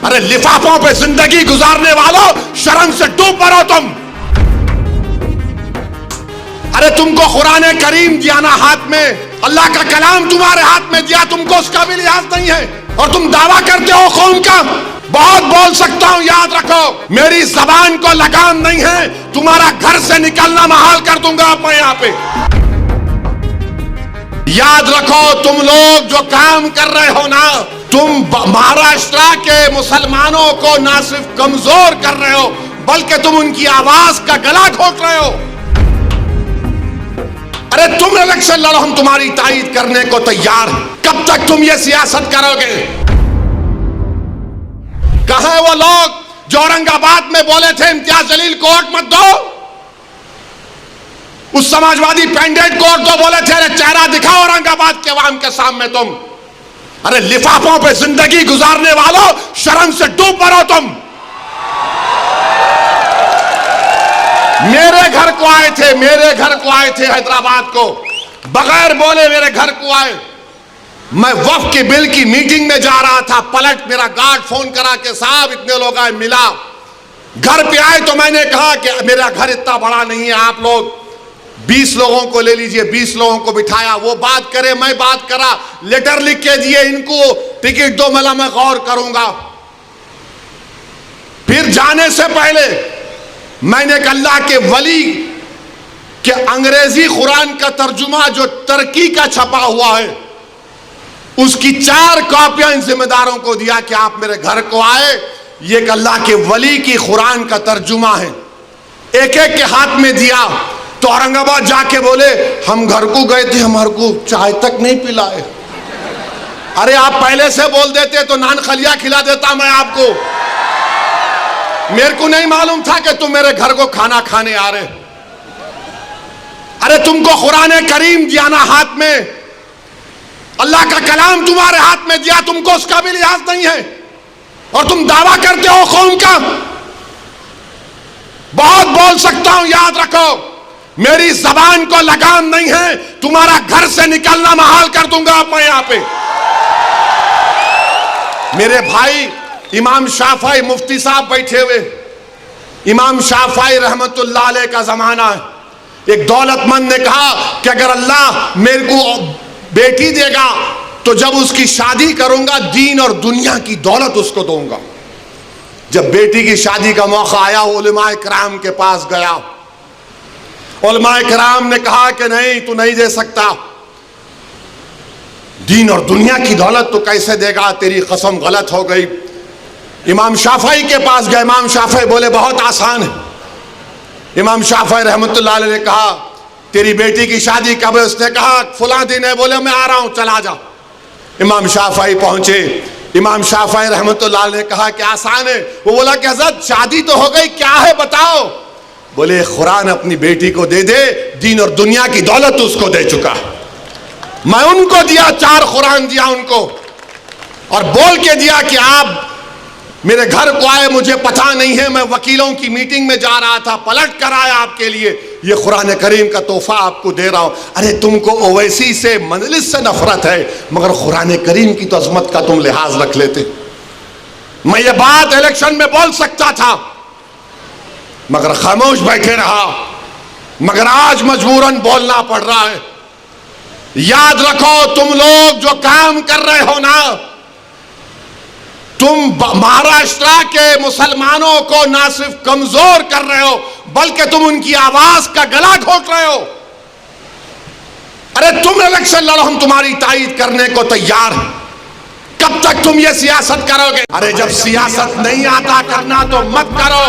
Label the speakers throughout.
Speaker 1: अरे लिफाफों पे जिंदगी गुजारने वालों, शर्म से डूब मरो तुम। अरे तुमको कुरान करीम दिया ना हाथ में, अल्लाह का कलाम तुम्हारे हाथ में दिया, तुमको उसका भी लिहाज नहीं है और तुम दावा करते हो कौम का। बहुत बोल सकता हूं, याद रखो मेरी जबान को लगाम नहीं है, तुम्हारा घर से निकलना महाल कर दूंगा मैं यहां पे। याद रखो तुम लोग जो काम कर रहे हो ना, तुम महाराष्ट्र के मुसलमानों को ना सिर्फ कमजोर कर रहे हो बल्कि तुम उनकी आवाज का गला घोट रहे हो। अरे तुम इलेक्शन लड़ो, हम तुम्हारी तायीद करने को तैयार हैं। कब तक तुम ये सियासत करोगे? कहां है वो लोग जो औरंगाबाद में बोले थे इम्तियाज जलील को वोट मत दो? उस समाजवादी पैंडेट को वोट दो बोले थे। अरे चेहरा दिखाओ औरंगाबाद के अवाम के सामने तुम। अरे लिफाफों पे जिंदगी गुजारने वालों, शर्म से डूब मरो तुम। मेरे घर को आए थे, मेरे घर को आए थे हैदराबाद को, बगैर बोले मेरे घर को आए। मैं वक्फ के बिल की मीटिंग में जा रहा था, पलट मेरा गार्ड फोन करा के साहब इतने लोग आए, मिला। घर पे आए तो मैंने कहा कि मेरा घर इतना बड़ा नहीं है, आप लोग 20 लोगों को ले लीजिए। 20 लोगों को बिठाया, वो बात करे मैं बात करा, लेटर लिख के दिए, इनको टिकट दो, मला मैं गौर करूंगा। फिर जाने से पहले मैंने एक अल्लाह के वली के अंग्रेजी कुरान का तर्जुमा जो तुर्की का छपा हुआ है, उसकी 4 कॉपियां इन जिम्मेदारों को दिया कि आप मेरे घर को आए, ये एक अल्लाह के वली की कुरान का तर्जुमा है। एक एक के हाथ में दिया तो औरंगाबाद जाके बोले हम घर को गए थे, हमारे को चाय तक नहीं पिलाए। अरे आप पहले से बोल देते तो नान खलिया खिला देता मैं आपको। मेरे को नहीं मालूम था कि तुम मेरे घर को खाना खाने आ रहे। अरे तुमको कुरान करीम दिया ना हाथ में, अल्लाह का कलाम तुम्हारे हाथ में दिया, तुमको उसका भी लिहाज नहीं है और तुम दावा करते हो कौम का। बहुत बोल सकता हूं, याद रखो मेरी जबान को लगाम नहीं है, तुम्हारा घर से निकलना महाल कर दूंगा मैं यहां पे। मेरे भाई इमाम शाफई मुफ्ती साहब बैठे हुए, इमाम शाफई रहमतुल्लाह अलैह का जमाना है। एक दौलतमंद ने कहा कि अगर अल्लाह मेरे को बेटी देगा तो जब उसकी शादी करूंगा दीन और दुनिया की दौलत उसको दूंगा। जब बेटी की शादी का मौका आया, उलमाए किराम के पास गया। उलमाए किराम ने कहा कि नहीं, तू नहीं दे सकता, दीन और दुनिया की दौलत तो कैसे देगा, तेरी कसम गलत हो गई। इमाम शाफई के पास गए, इमाम शाफई बोले बहुत आसान है। इमाम शाफई रहमतुल्लाह अलैह ने कहा तेरी बेटी की शादी कब है? उसने कहा फुला दिन है। बोले मैं आ रहा हूं, चला जा। इमाम शाफई पहुंचे, इमाम शाफई रहमतुल्लाह अलैह ने कहा कि आसान है। वो बोला कि हज़रत शादी तो हो गई, क्या है बताओ? बोले कुरान अपनी बेटी को दे दे, दीन और दुनिया की दौलत उसको दे चुका। मैं उनको दिया, 4 कुरान दिया उनको और बोल के दिया कि आप मेरे घर को आए, मुझे पता नहीं है, मैं वकीलों की मीटिंग में जा रहा था, पलट कर आया आपके लिए, ये कुरान करीम का तोहफा आपको दे रहा हूं। अरे तुमको ओवैसी से मजलिस से नफरत है, मगर कुरान करीम की तो अजमत का तुम लिहाज रख लेते। मैं ये बात इलेक्शन में बोल सकता था मगर खामोश बैठे रहा, मगर आज मजबूरन बोलना पड़ रहा है। याद रखो तुम लोग जो काम कर रहे हो ना, तुम महाराष्ट्र के मुसलमानों को ना सिर्फ कमजोर कर रहे हो बल्कि तुम उनकी आवाज का गला घोट रहे हो। अरे तुम इलेक्शन लड़ो, हम तुम्हारी तायीद करने को तैयार हैं। कब तक तुम ये सियासत करोगे? अरे जब सियासत नहीं आता करना तो मत करो,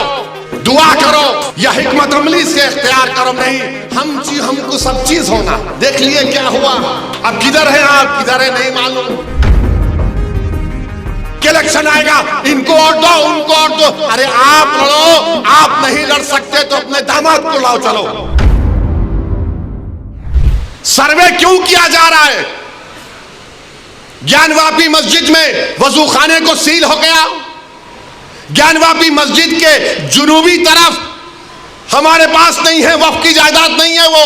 Speaker 1: दुआ करो या हिकमत अमली से इख्तियार करो। नहीं, हमको सब चीज होना। देख लिए क्या हुआ, अब किधर है आप, किधर है नहीं मालूम। इलेक्शन आएगा, इनको वोट दो, उनको वोट दो। अरे आप लड़ो, आप नहीं लड़ सकते तो अपने दामाद को लाओ। चलो, सर्वे क्यों किया जा रहा है? ज्ञानवापी मस्जिद में वजू खाने को सील हो गया। ज्ञानवापी मस्जिद के जुनूबी तरफ हमारे पास नहीं है, वक्फ की जायदाद नहीं है। वो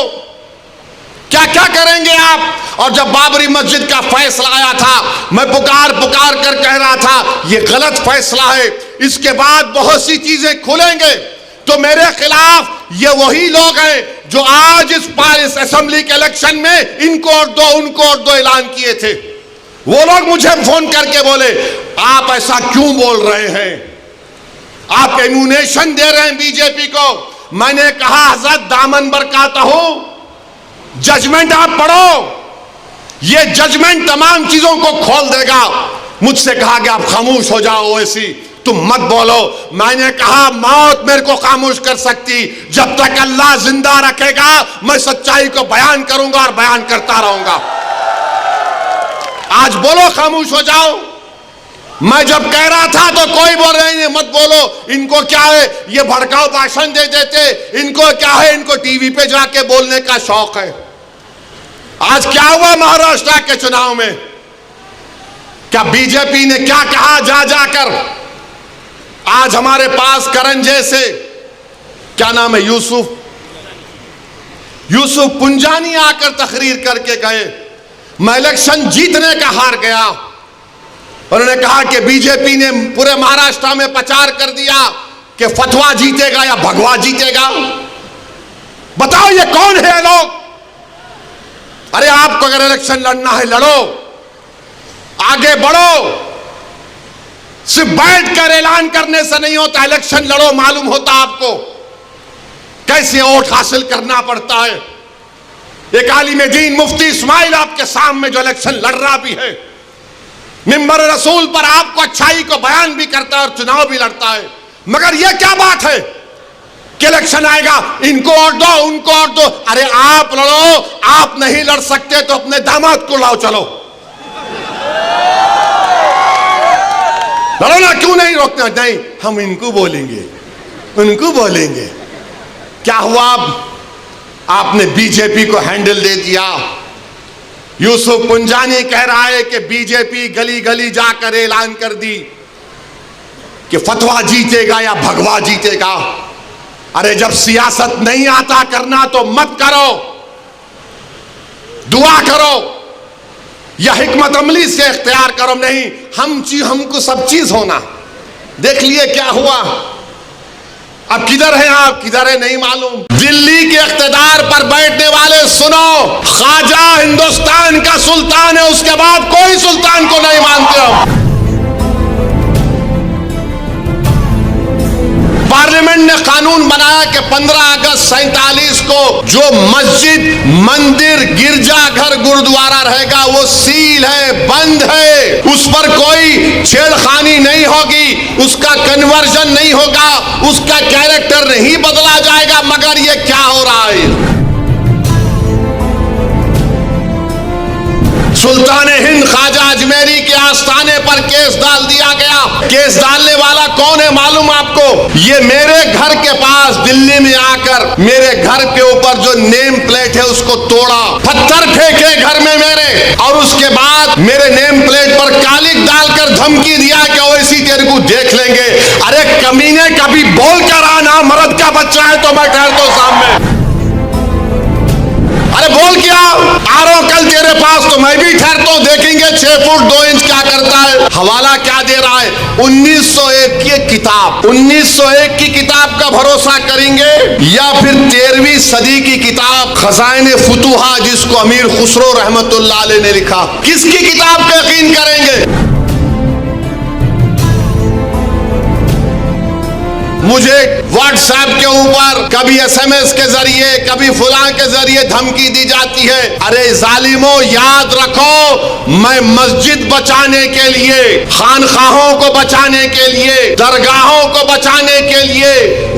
Speaker 1: क्या क्या करेंगे आप? और जब बाबरी मस्जिद का फैसला आया था, मैं पुकार पुकार कर कह रहा था ये गलत फैसला है, इसके बाद बहुत सी चीजें खुलेंगे। तो मेरे खिलाफ ये वही लोग हैं जो आज इस असेंबली के इलेक्शन में इनको और दो उनको और दो ऐलान किए थे। वो लोग मुझे फोन करके बोले आप ऐसा क्यों बोल रहे हैं, आप इम्यूनेशन दे रहे हैं बीजेपी को। मैंने कहा हजरत दामन बरकाता हूं, जजमेंट आप पढ़ो, ये जजमेंट तमाम चीजों को खोल देगा। मुझसे कहा कि आप खामोश हो जाओ, ओवैसी तुम मत बोलो। मैंने कहा मौत मेरे को खामोश कर सकती, जब तक अल्लाह जिंदा रखेगा मैं सच्चाई को बयान करूंगा और बयान करता रहूंगा। आज बोलो खामोश हो जाओ। मैं जब कह रहा था तो कोई बोल रहे हैं मत बोलो, इनको क्या है, ये भड़काऊ भाषण दे देते, इनको क्या है, इनको टीवी पे जाके बोलने का शौक है। आज क्या हुआ महाराष्ट्र के चुनाव में? क्या बीजेपी ने क्या कहा जा जाकर? आज हमारे पास करण जैसे, क्या नाम है, यूसुफ पुंजानी आकर तकरीर करके गए, मैं इलेक्शन जीतने का हार गया। उन्होंने कहा कि बीजेपी ने पूरे महाराष्ट्र में प्रचार कर दिया कि फतवा जीतेगा या भगवा जीतेगा। बताओ ये कौन है लोग? अरे आपको अगर इलेक्शन लड़ना है लड़ो, आगे बढ़ो, सिर्फ बैठकर ऐलान करने से नहीं होता, इलेक्शन लड़ो, मालूम होता आपको कैसे वोट हासिल करना पड़ता है। एक आलिम दीन मुफ्ती इस्माइल आपके सामने जो इलेक्शन लड़ रहा भी है, मिंबर रसूल पर आपको अच्छाई को बयान भी करता है और चुनाव भी लड़ता है, मगर यह क्या बात है कि इलेक्शन आएगा इनको और दो उनको और दो। अरे आप लड़ो, आप नहीं लड़ सकते तो अपने दामाद को लाओ, चलो लड़ो ना, क्यों नहीं रोकना? नहीं, हम इनको बोलेंगे उनको बोलेंगे। क्या हुआ? आपने बीजेपी को हैंडल दे दिया। यूसुफ पुंजानी कह रहा है कि बीजेपी गली गली जाकर ऐलान कर दी कि फतवा जीतेगा या भगवा जीतेगा। अरे जब सियासत नहीं आता करना तो मत करो, दुआ करो या हिकमत अमली से इख्तियार करो। नहीं, हमको सब चीज होना। देख लिए क्या हुआ? अब किधर है आप, किधर है नहीं मालूम। दिल्ली के इख्तिदार पर बैठने वाले सुनो, ख्वाजा हिंदुस्तान का सुल्तान है, उसके बाद कोई सुल्तान को नहीं मानते हो। पार्लियामेंट ने कानून बनाया कि 15 अगस्त 47 को जो मस्जिद, मंदिर, गिरजाघर, गुरुद्वारा रहेगा वो सील है, बंद है, उस पर कोई छेड़खानी नहीं होगी, उसका कन्वर्जन नहीं होगा, उसका कैरेक्टर नहीं बदला जाएगा। मगर ये क्या हो रहा है? सुल्तान हिंद ख्वाजा अजमेरी के आस्थाने पर केस डाल दिया गया। केस डालने वाला कौन है मालूम आपको? ये मेरे घर के पास दिल्ली में आकर मेरे घर के ऊपर जो नेम प्लेट है उसको तोड़ा, पत्थर फेंके घर में मेरे, और उसके बाद मेरे नेम प्लेट पर कालिक डालकर धमकी दिया कि ओवैसी तेरे को देख लेंगे। अरे कमीने, कभी बोल कर आना, मर्द का बच्चा है तो मैं ठहरता हूं सामने। अरे बोल क्या आ रहा हूं कल तेरे पास तो मैं भी ठहरता हूं, देखेंगे 6 फुट 2 इंच क्या करता है। हवाला क्या दे रहा है? 1901 की किताब, 1901 की किताब का भरोसा करेंगे या फिर 13वीं सदी की किताब खजाइने फुतुहा जिसको अमीर खुसरो रहमतुल्लाह अलैह ने लिखा, किसकी किताब पे यकीन करेंगे? मुझे व्हाट्सएप के ऊपर कभी SMS के जरिए, कभी फुलां के जरिए धमकी दी जाती है। अरे जालिमों, याद रखो, मैं मस्जिद बचाने के लिए, खानखाहों को बचाने के लिए, दरगाहों को बचाने के लिए,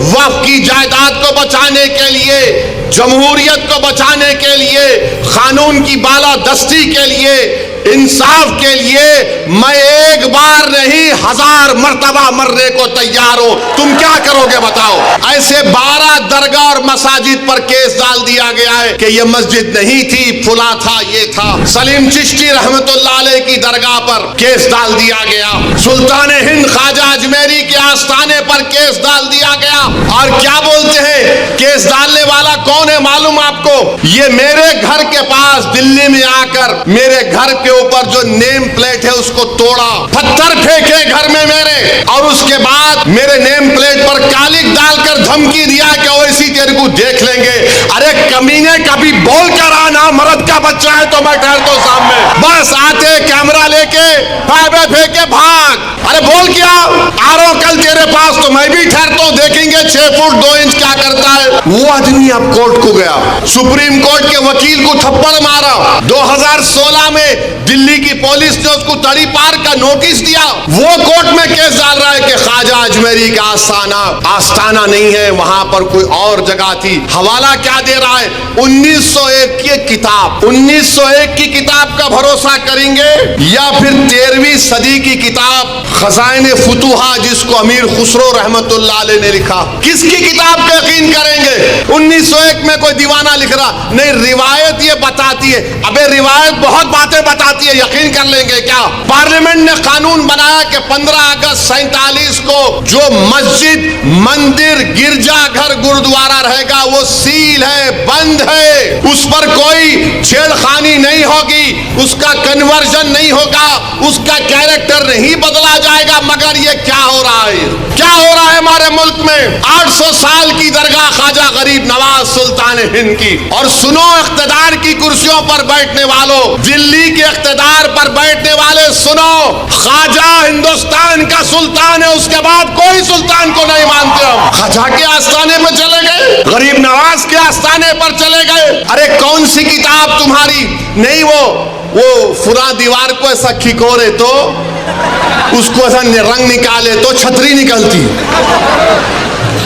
Speaker 1: वक्फ की जायदाद को बचाने के लिए, जमहूरियत को बचाने के लिए, कानून की बालादस्ती के लिए, इंसाफ के लिए मैं एक बार नहीं 1000 मर्तबा मरने को तैयार हूं। तुम क्या करोगे बताओ? ऐसे 12 दरगाह और मसाजिद पर केस डाल दिया गया है कि ये मस्जिद नहीं थी, फुला था, ये था। सलीम चिश्ती रहमतुल्लाह अलैह की दरगाह पर केस डाल दिया गया। सुल्तान हिंद ख्वाजा अजमेरी के आस्थाने पर केस डाल दिया गया। और क्या बोलते हैं? केस डालने वाला कौन कौन है मालूम आपको? ये मेरे घर के पास दिल्ली में आकर मेरे घर के ऊपर जो नेम प्लेट है उसको तोड़ा, पत्थर फेंके घर में मेरे, और उसके बाद मेरे नेम प्लेट पर कालिक डालकर धमकी दिया कि वैसी तेरे को देख लेंगे। अरे कमीने, कभी बोल कर आना, मर्द का बच्चा है तो मैं ठहरता हूं सामने। बस आते कैमरा लेके पैबे फेंके भाग। अरे बोल क्या आ रहा हूं कल तेरे पास तो मैं भी ठहरता हूं, देखेंगे 6 फुट 2 इंच क्या करता है। वो आदमी अब कोर्ट को गया, सुप्रीम कोर्ट के वकील को थप्पड़ मारा। 2016 में दिल्ली की पुलिस ने उसको तड़ी पार का नोटिस दिया। वो कोर्ट में केस डाल रहा है कि ख्वाजा अजमेरी का आस्थाना नहीं है, वहां पर कोई और जगह थी। हवाला क्या दे रहा है? 1901 की किताब, 1901 की किताब का भरोसा करेंगे या फिर 13वीं सदी की किताब खजाइने फुतुहा जिसको अमीर खुसरो रहमतुल्लाह अलैह ने लिखा? किसकी किताब पे यकीन करेंगे? 1901 में कोई दीवाना लिख रहा नहीं, रिवायत ये बताती है। अबे रिवायत बहुत बातें बताती है, यकीन कर लेंगे क्या? पार्लियामेंट ने कानून बनाया कि 15 अगस्त 47 को जो मस्जिद, मंदिर, गिरजाघर, गुरुद्वारा रहेगा वो सील है, बंद है, उस पर कोई छेड़खानी नहीं होगी, उसका कन्वर्जन नहीं होगा, उसका कैरेक्टर नहीं बदला जाएगा। मगर ये क्या हो रहा है? क्या हो रहा है हमारे मुल्क में? 800 साल की दरगाह ख्वाजा गरीब नवाज सुल्तान हिंद की। और सुनो इख्तिदार की कुर्सियों पर बैठने वालों, दिल्ली के इख्तिदार पर बैठने वाले, सुनो, ख्वाजा हिंदुस्तान का सुल्तान है, उसके बाद कोई सुल्तान को नहीं मानते हम। ख्वाजा के आस्थाने पर चले गए, गरीब नवाज के आस्थाने पर चले गए। अरे कौन सी किताब तुम्हारी? नहीं, वो फुरा दीवार को ऐसा खिकोरे तो उसको ऐसा रंग निकाले तो छतरी निकलती।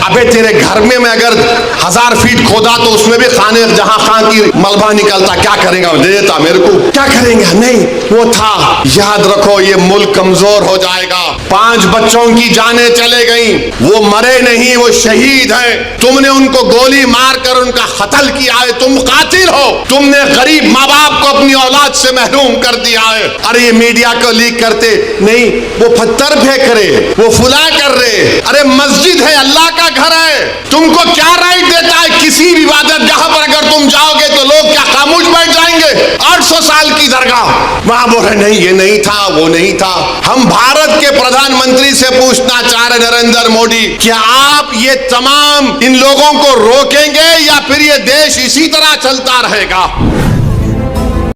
Speaker 1: अबे तेरे घर में मैं अगर 1000 फीट खोदा तो उसमें भी खाने जहां खां की मलबा निकलता, क्या करेगा? दे देता मेरे को, क्या करेंगे? नहीं, वो था। याद रखो ये मुल्क कमजोर हो जाएगा। 5 बच्चों की जानें चले गई, वो मरे नहीं, वो शहीद हैं। तुमने उनको गोली मारकर उनका कत्ल किया है, तुम कातिल हो। तुमने गरीब माँ बाप को अपनी औलाद से महरूम कर दिया है। अरे ये मीडिया को लीक करते नहीं, वो पत्थर फेंक रहे, वो फुला कर रहे। अरे मस्जिद है, अल्लाह का घर है, तुमको क्या राइट देता है? किसी भी इबादत जहां पर अगर तुम जाओगे तो लोग क्या खामोश बैठ जाएंगे? 800 साल की दरगाह, वहां बोले नहीं ये नहीं था, वो नहीं था। हम भारत के प्रधानमंत्री से पूछना चाह रहे नरेंद्र मोदी, क्या आप ये तमाम इन लोगों को रोकेंगे या फिर ये देश इसी तरह चलता रहेगा?